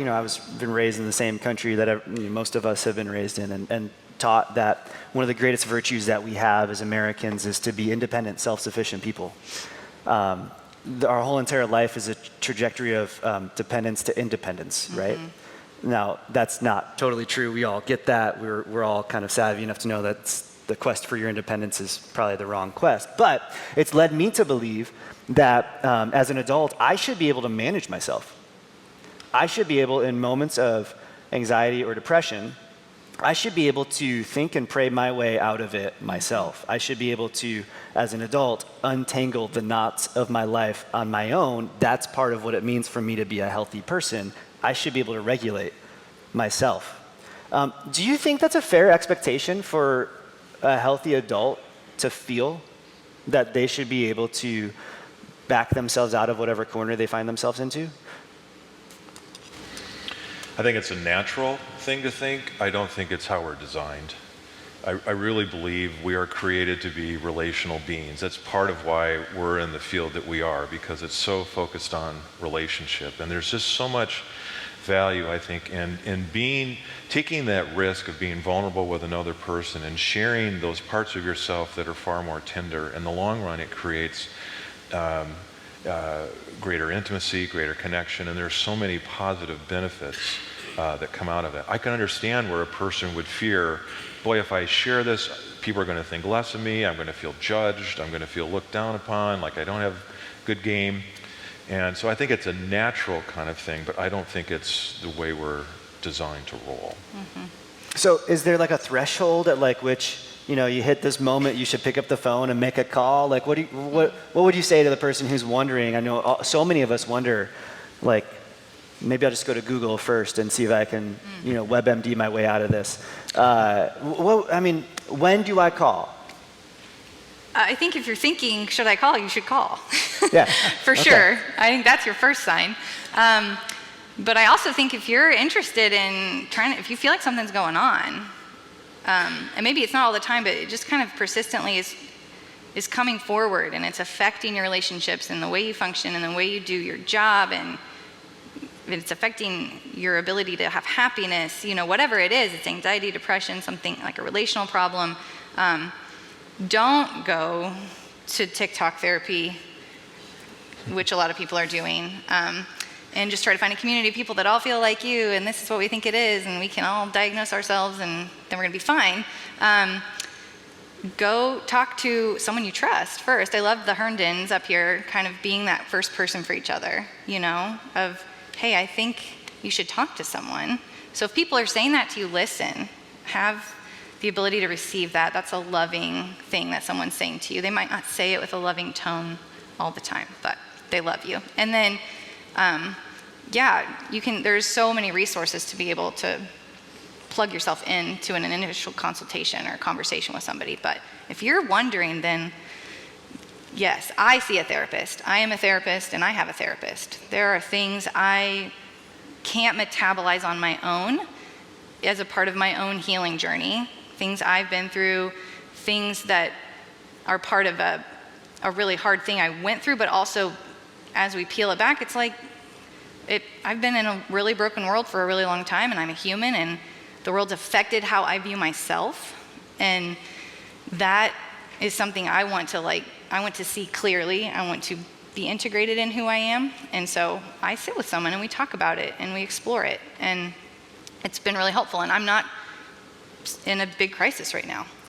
I was been raised in the same country that most of us have been raised in, and taught that one of the greatest virtues that we have as Americans is to be independent, self-sufficient people. Our whole entire life is a trajectory of dependence to independence, right? Now, that's not totally true. We all get that. We're all kind of savvy enough to know that the quest for your independence is probably the wrong quest. But it's led me to believe that as an adult, I should be able to manage myself. I should be able, in moments of anxiety or depression, I should be able to think and pray my way out of it myself. I should be able to, as an adult, untangle the knots of my life on my own. That's part of what it means for me to be a healthy person. I should be able to regulate myself. Do you think that's a fair expectation for a healthy adult to feel that they should be able to back themselves out of whatever corner they find themselves into? I think it's a natural thing to think. I don't think it's how we're designed. I really believe we are created to be relational beings. That's part of why we're in the field that we are, because it's so focused on relationship. And there's just so much value, I think, in taking that risk of being vulnerable with another person and sharing those parts of yourself that are far more tender. In the long run, it creates greater intimacy, greater connection, and there's so many positive benefits that come out of it. I can understand where a person would fear, boy, if I share this, people are going to think less of me, I'm going to feel judged, I'm going to feel looked down upon, like I don't have good game. And so I think it's a natural kind of thing, but I don't think it's the way we're designed to roll. So is there like a threshold at like which you hit this moment, you should pick up the phone and make a call? Like, what would you say to the person who's wondering? I know so many of us wonder, like, maybe I'll just go to Google first and see if I can, WebMD my way out of this. When do I call? I think if you're thinking, should I call, you should call. Yeah. For sure. I think that's your first sign. But I also think if you're interested in if you feel like something's going on, and maybe it's not all the time, but it just kind of persistently is coming forward, and it's affecting your relationships and the way you function and the way you do your job, and it's affecting your ability to have happiness, whatever it is, it's anxiety, depression, something like a relational problem. Don't go to TikTok therapy, which a lot of people are doing, and just try to find a community of people that all feel like you, and this is what we think it is, and we can all diagnose ourselves, and then we're going to be fine. Go talk to someone you trust first. I love the Herndons up here kind of being that first person for each other, of, hey, I think you should talk to someone. So if people are saying that to you, listen. Have the ability to receive that. That's a loving thing that someone's saying to you. They might not say it with a loving tone all the time, but they love you. And then, there's so many resources to be able to plug yourself into an initial consultation or conversation with somebody. But if you're wondering, then yes, I see a therapist. I am a therapist and I have a therapist. There are things I can't metabolize on my own as a part of my own healing journey, things I've been through, things that are part of a really hard thing I went through, but also as we peel it back, it's like, I've been in a really broken world for a really long time, and I'm a human, and the world's affected how I view myself, and that is something I want to see clearly. I want to be integrated in who I am, and so I sit with someone and we talk about it and we explore it, and it's been really helpful, and I'm not in a big crisis right now.